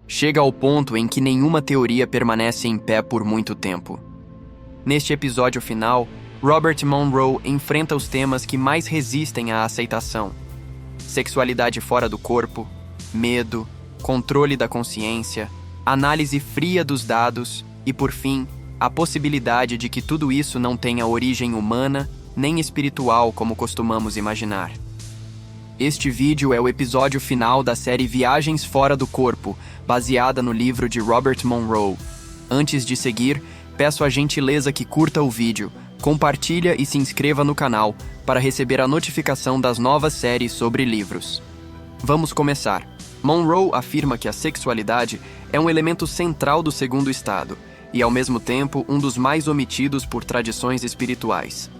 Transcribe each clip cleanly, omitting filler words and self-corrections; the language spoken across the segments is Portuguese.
chega ao ponto em que nenhuma teoria permanece em pé por muito tempo. Neste episódio final, Robert Monroe enfrenta os temas que mais resistem à aceitação: sexualidade fora do corpo, medo, controle da consciência, análise fria dos dados e, por fim, a possibilidade de que tudo isso não tenha origem humana nem espiritual como costumamos imaginar. Este vídeo é o episódio final da série Viagens Fora do Corpo, baseada no livro de Robert Monroe. Antes de seguir, peço a gentileza que curta o vídeo, compartilha e se inscreva no canal para receber a notificação das novas séries sobre livros. Vamos começar. Monroe afirma que a sexualidade é um elemento central do segundo estado e, ao mesmo tempo, um dos mais omitidos por tradições espirituais.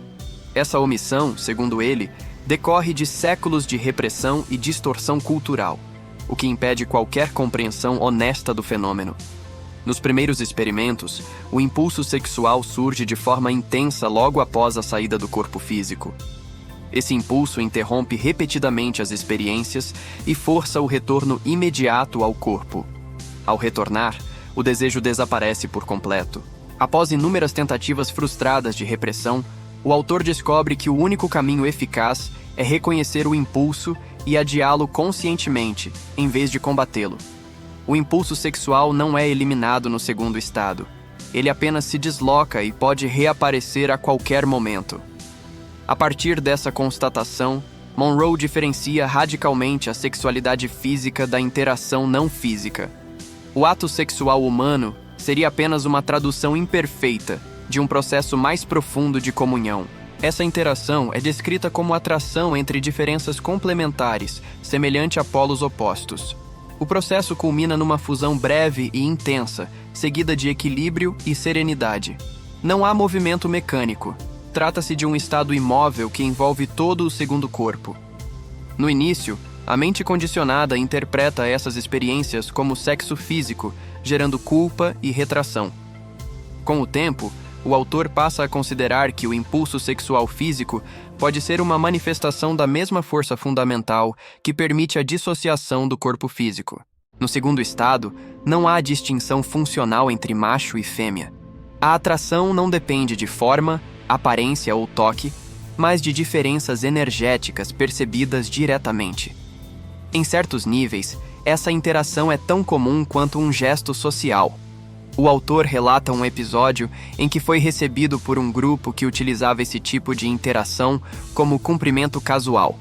Essa omissão, segundo ele, decorre de séculos de repressão e distorção cultural, o que impede qualquer compreensão honesta do fenômeno. Nos primeiros experimentos, o impulso sexual surge de forma intensa logo após a saída do corpo físico. Esse impulso interrompe repetidamente as experiências e força o retorno imediato ao corpo. Ao retornar, o desejo desaparece por completo. Após inúmeras tentativas frustradas de repressão, o autor descobre que o único caminho eficaz é reconhecer o impulso e adiá-lo conscientemente, em vez de combatê-lo. O impulso sexual não é eliminado no segundo estado. Ele apenas se desloca e pode reaparecer a qualquer momento. A partir dessa constatação, Monroe diferencia radicalmente a sexualidade física da interação não física. O ato sexual humano seria apenas uma tradução imperfeita de um processo mais profundo de comunhão. Essa interação é descrita como atração entre diferenças complementares, semelhante a polos opostos. O processo culmina numa fusão breve e intensa, seguida de equilíbrio e serenidade. Não há movimento mecânico. Trata-se de um estado imóvel que envolve todo o segundo corpo. No início, a mente condicionada interpreta essas experiências como sexo físico, gerando culpa e retração. Com o tempo, o autor passa a considerar que o impulso sexual físico pode ser uma manifestação da mesma força fundamental que permite a dissociação do corpo físico. No segundo estado, não há distinção funcional entre macho e fêmea. A atração não depende de forma, aparência ou toque, mas de diferenças energéticas percebidas diretamente. Em certos níveis, essa interação é tão comum quanto um gesto social. O autor relata um episódio em que foi recebido por um grupo que utilizava esse tipo de interação como cumprimento casual.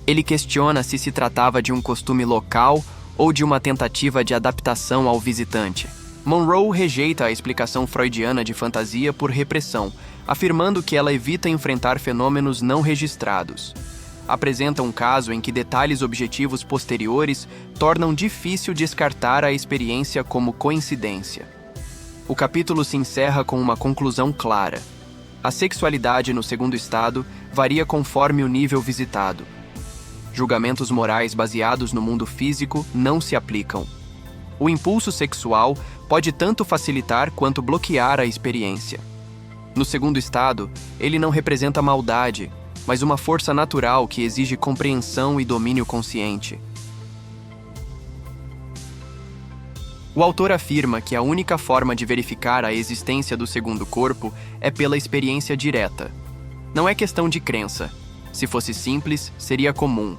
Ele questiona se se tratava de um costume local ou de uma tentativa de adaptação ao visitante. Monroe rejeita a explicação freudiana de fantasia por repressão, afirmando que ela evita enfrentar fenômenos não registrados. Apresenta um caso em que detalhes objetivos posteriores tornam difícil descartar a experiência como coincidência. O capítulo se encerra com uma conclusão clara. A sexualidade no segundo estado varia conforme o nível visitado. Julgamentos morais baseados no mundo físico não se aplicam. O impulso sexual pode tanto facilitar quanto bloquear a experiência. No segundo estado, ele não representa maldade, mas uma força natural que exige compreensão e domínio consciente. O autor afirma que a única forma de verificar a existência do segundo corpo é pela experiência direta. Não é questão de crença. Se fosse simples, seria comum.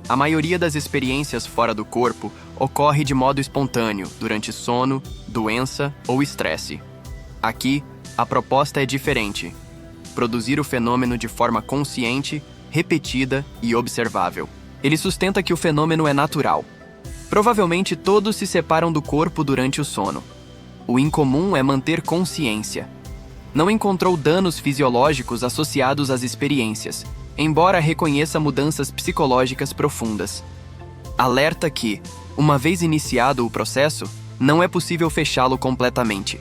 A maioria das experiências fora do corpo ocorre de modo espontâneo, durante sono, doença ou estresse. Aqui, a proposta é diferente: produzir o fenômeno de forma consciente, repetida e observável. Ele sustenta que o fenômeno é natural. Provavelmente todos se separam do corpo durante o sono. O incomum é manter consciência. Não encontrou danos fisiológicos associados às experiências, embora reconheça mudanças psicológicas profundas. Alerta que, uma vez iniciado o processo, não é possível fechá-lo completamente.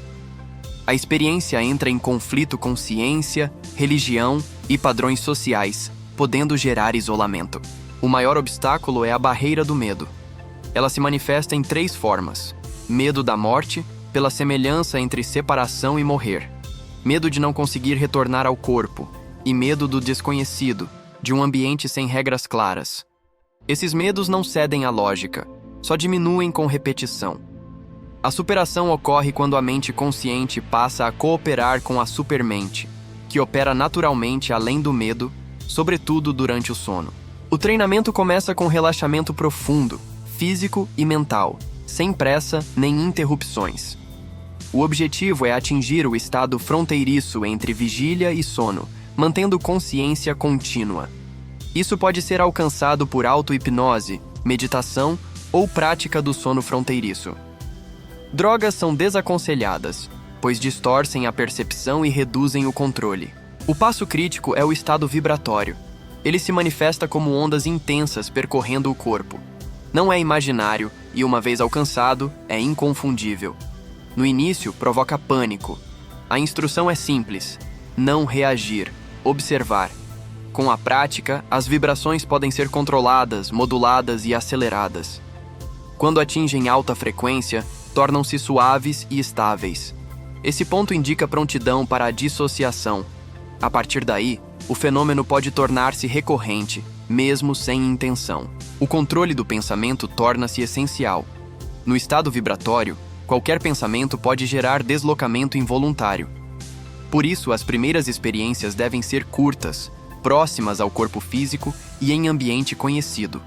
A experiência entra em conflito com ciência, religião e padrões sociais, podendo gerar isolamento. O maior obstáculo é a barreira do medo. Ela se manifesta em 3 formas: medo da morte, pela semelhança entre separação e morrer; medo de não conseguir retornar ao corpo; e medo do desconhecido, de um ambiente sem regras claras. Esses medos não cedem à lógica, só diminuem com repetição. A superação ocorre quando a mente consciente passa a cooperar com a supermente, que opera naturalmente além do medo, sobretudo durante o sono. O treinamento começa com relaxamento profundo, físico e mental, sem pressa nem interrupções. O objetivo é atingir o estado fronteiriço entre vigília e sono, mantendo consciência contínua. Isso pode ser alcançado por auto-hipnose, meditação ou prática do sono fronteiriço. Drogas são desaconselhadas, pois distorcem a percepção e reduzem o controle. O passo crítico é o estado vibratório. Ele se manifesta como ondas intensas percorrendo o corpo. Não é imaginário e, uma vez alcançado, é inconfundível. No início, provoca pânico. A instrução é simples: não reagir, observar. Com a prática, as vibrações podem ser controladas, moduladas e aceleradas. Quando atingem alta frequência, tornam-se suaves e estáveis. Esse ponto indica prontidão para a dissociação. A partir daí, o fenômeno pode tornar-se recorrente, mesmo sem intenção. O controle do pensamento torna-se essencial. No estado vibratório, qualquer pensamento pode gerar deslocamento involuntário. Por isso, as primeiras experiências devem ser curtas, próximas ao corpo físico e em ambiente conhecido.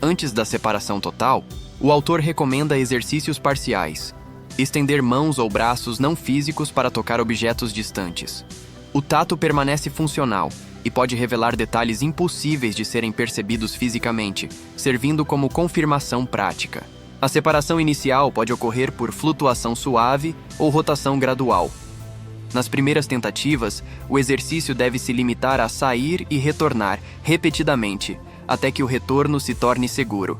Antes da separação total, o autor recomenda exercícios parciais, estender mãos ou braços não físicos para tocar objetos distantes. O tato permanece funcional e pode revelar detalhes impossíveis de serem percebidos fisicamente, servindo como confirmação prática. A separação inicial pode ocorrer por flutuação suave ou rotação gradual. Nas primeiras tentativas, o exercício deve se limitar a sair e retornar repetidamente, até que o retorno se torne seguro.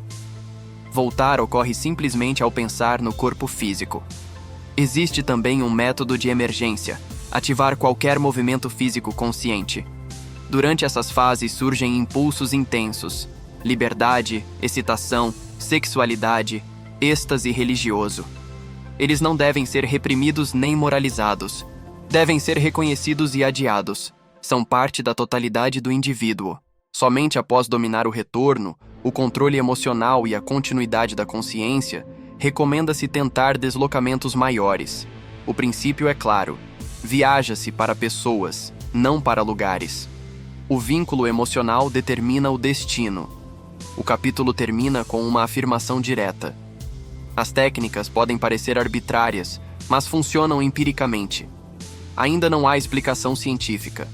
Voltar ocorre simplesmente ao pensar no corpo físico. Existe também um método de emergência: ativar qualquer movimento físico consciente. Durante essas fases surgem impulsos intensos: liberdade, excitação, sexualidade, êxtase religioso. Eles não devem ser reprimidos nem moralizados. Devem ser reconhecidos e adiados. São parte da totalidade do indivíduo. Somente após dominar o retorno, o controle emocional e a continuidade da consciência, recomenda-se tentar deslocamentos maiores. O princípio é claro: viaja-se para pessoas, não para lugares. O vínculo emocional determina o destino. O capítulo termina com uma afirmação direta. As técnicas podem parecer arbitrárias, mas funcionam empiricamente. Ainda não há explicação científica.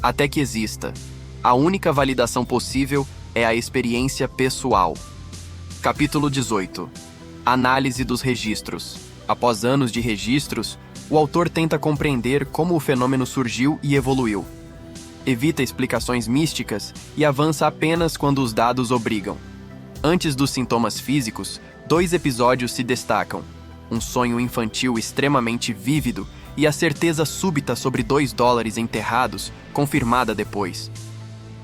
Até que exista, a única validação possível é a experiência pessoal. Capítulo 18. Análise dos registros. Após anos de registros, o autor tenta compreender como o fenômeno surgiu e evoluiu. Evita explicações místicas e avança apenas quando os dados obrigam. Antes dos sintomas físicos, 2 episódios se destacam: um sonho infantil extremamente vívido e a certeza súbita sobre $2 enterrados, confirmada depois.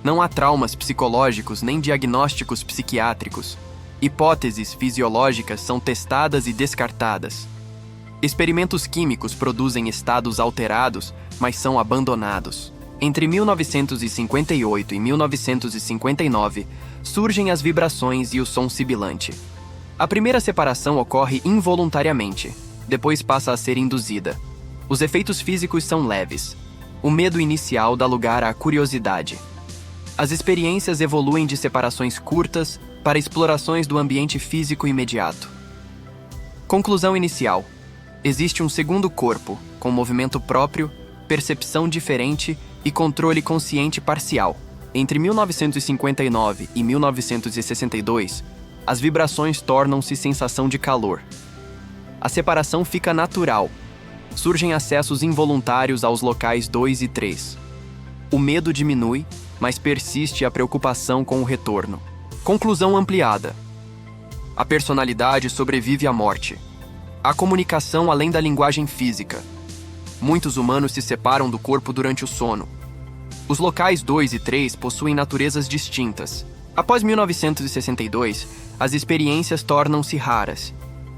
Não há traumas psicológicos nem diagnósticos psiquiátricos. Hipóteses fisiológicas são testadas e descartadas. Experimentos químicos produzem estados alterados, mas são abandonados. Entre 1958 e 1959, surgem as vibrações e o som sibilante. A primeira separação ocorre involuntariamente, depois passa a ser induzida. Os efeitos físicos são leves. O medo inicial dá lugar à curiosidade. As experiências evoluem de separações curtas para explorações do ambiente físico imediato. Conclusão inicial: existe um segundo corpo, com movimento próprio, percepção diferente e controle consciente parcial. Entre 1959 e 1962, as vibrações tornam-se sensação de calor. A separação fica natural. Surgem acessos involuntários aos locais 2 e 3. O medo diminui, mas persiste a preocupação com o retorno. Conclusão ampliada: a personalidade sobrevive à morte. Há comunicação além da linguagem física. Muitos humanos se separam do corpo durante o sono. Os locais 2 e 3 possuem naturezas distintas. Após 1962, as experiências tornam-se raras.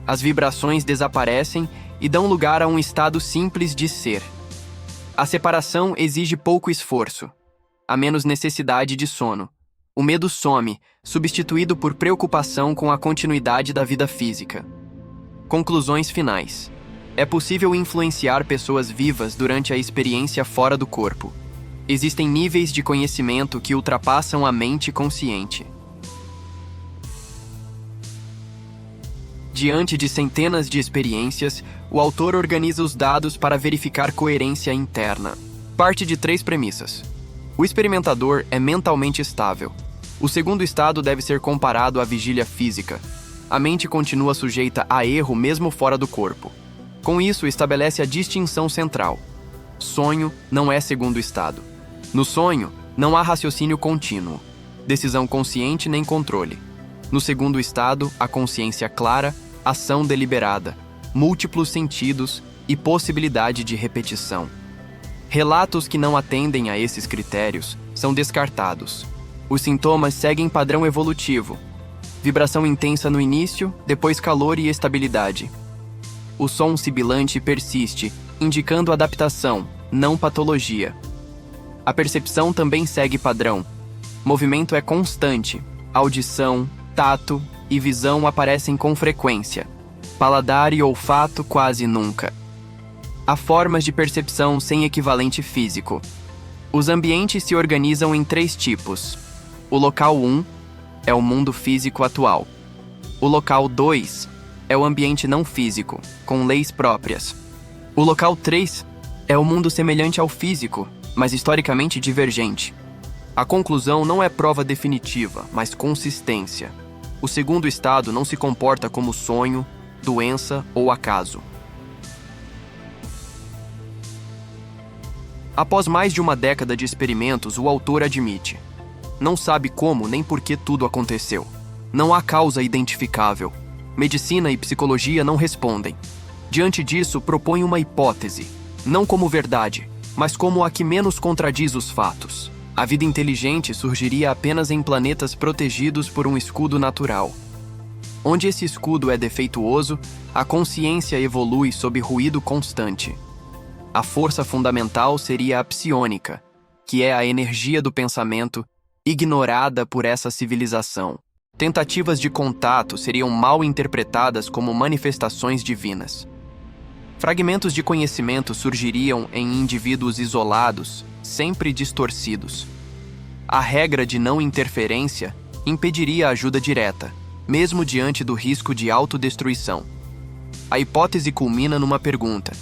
As vibrações desaparecem e dão lugar a um estado simples de ser. A separação exige pouco esforço. Há menos necessidade de sono. O medo some, substituído por preocupação com a continuidade da vida física. Conclusões finais. É possível influenciar pessoas vivas durante a experiência fora do corpo. Existem níveis de conhecimento que ultrapassam a mente consciente. Diante de centenas de experiências, o autor organiza os dados para verificar coerência interna. Parte de 3 premissas. O experimentador é mentalmente estável. O segundo estado deve ser comparado à vigília física. A mente continua sujeita a erro mesmo fora do corpo. Com isso, estabelece a distinção central. Sonho não é segundo estado. No sonho, não há raciocínio contínuo, decisão consciente nem controle. No segundo estado, a consciência clara, ação deliberada, múltiplos sentidos e possibilidade de repetição. Relatos que não atendem a esses critérios são descartados. Os sintomas seguem padrão evolutivo. Vibração intensa no início, depois calor e estabilidade. O som sibilante persiste, indicando adaptação, não patologia. A percepção também segue padrão. Movimento é constante. Audição, tato e visão aparecem com frequência. Paladar e olfato quase nunca. Há formas de percepção sem equivalente físico. Os ambientes se organizam em 3 tipos. O local 1 é o mundo físico atual. O local 2 é o ambiente não físico, com leis próprias. O local 3 é o mundo semelhante ao físico, mas historicamente divergente. A conclusão não é prova definitiva, mas consistência. O segundo estado não se comporta como sonho, doença ou acaso. Após mais de uma década de experimentos, o autor admite: não sabe como nem por que tudo aconteceu. Não há causa identificável. Medicina e psicologia não respondem. Diante disso, propõe uma hipótese, não como verdade, mas como a que menos contradiz os fatos. A vida inteligente surgiria apenas em planetas protegidos por um escudo natural. Onde esse escudo é defeituoso, a consciência evolui sob ruído constante. A força fundamental seria a psiônica, que é a energia do pensamento, ignorada por essa civilização. Tentativas de contato seriam mal interpretadas como manifestações divinas. Fragmentos de conhecimento surgiriam em indivíduos isolados, sempre distorcidos. A regra de não interferência impediria a ajuda direta, mesmo diante do risco de autodestruição. A hipótese culmina numa pergunta: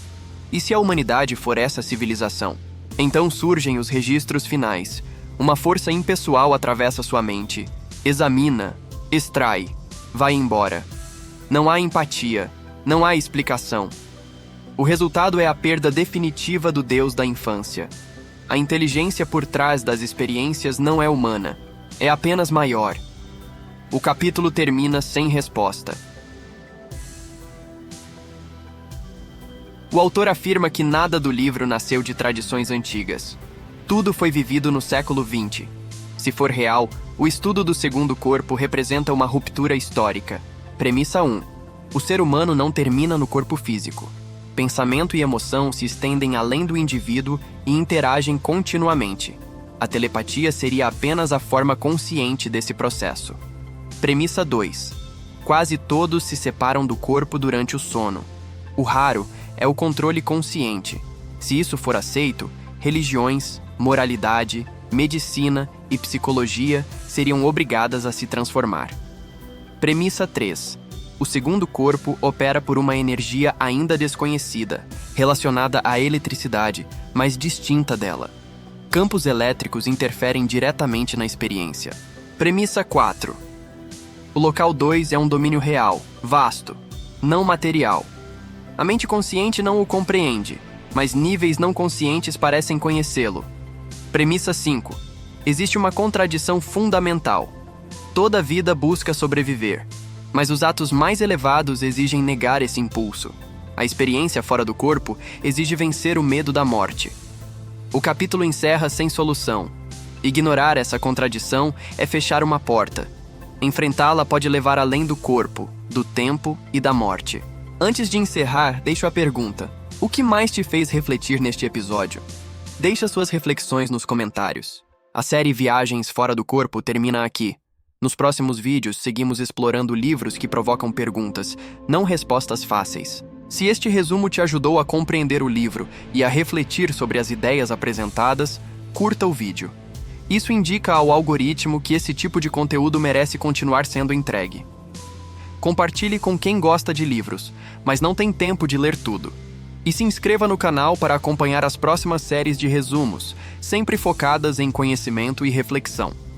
e se a humanidade for essa civilização? Então surgem os registros finais. Uma força impessoal atravessa sua mente, examina, extrai, vai embora. Não há empatia, não há explicação. O resultado é a perda definitiva do Deus da infância. A inteligência por trás das experiências não é humana, é apenas maior. O capítulo termina sem resposta. O autor afirma que nada do livro nasceu de tradições antigas. Tudo foi vivido no século XX. Se for real, o estudo do segundo corpo representa uma ruptura histórica. Premissa 1. O ser humano não termina no corpo físico. Pensamento e emoção se estendem além do indivíduo e interagem continuamente. A telepatia seria apenas a forma consciente desse processo. Premissa 2. Quase todos se separam do corpo durante o sono. O raro é o controle consciente. Se isso for aceito, religiões, moralidade, medicina e psicologia seriam obrigadas a se transformar. Premissa 3. O segundo corpo opera por uma energia ainda desconhecida, relacionada à eletricidade, mas distinta dela. Campos elétricos interferem diretamente na experiência. Premissa 4. O local 2 é um domínio real, vasto, não material. A mente consciente não o compreende, mas níveis não conscientes parecem conhecê-lo. Premissa 5. Existe uma contradição fundamental. Toda vida busca sobreviver, mas os atos mais elevados exigem negar esse impulso. A experiência fora do corpo exige vencer o medo da morte. O capítulo encerra sem solução. Ignorar essa contradição é fechar uma porta. Enfrentá-la pode levar além do corpo, do tempo e da morte. Antes de encerrar, deixo a pergunta: o que mais te fez refletir neste episódio? Deixa suas reflexões nos comentários. A série Viagens Fora do Corpo termina aqui. Nos próximos vídeos, seguimos explorando livros que provocam perguntas, não respostas fáceis. Se este resumo te ajudou a compreender o livro e a refletir sobre as ideias apresentadas, curta o vídeo. Isso indica ao algoritmo que esse tipo de conteúdo merece continuar sendo entregue. Compartilhe com quem gosta de livros, mas não tem tempo de ler tudo. E se inscreva no canal para acompanhar as próximas séries de resumos, sempre focadas em conhecimento e reflexão.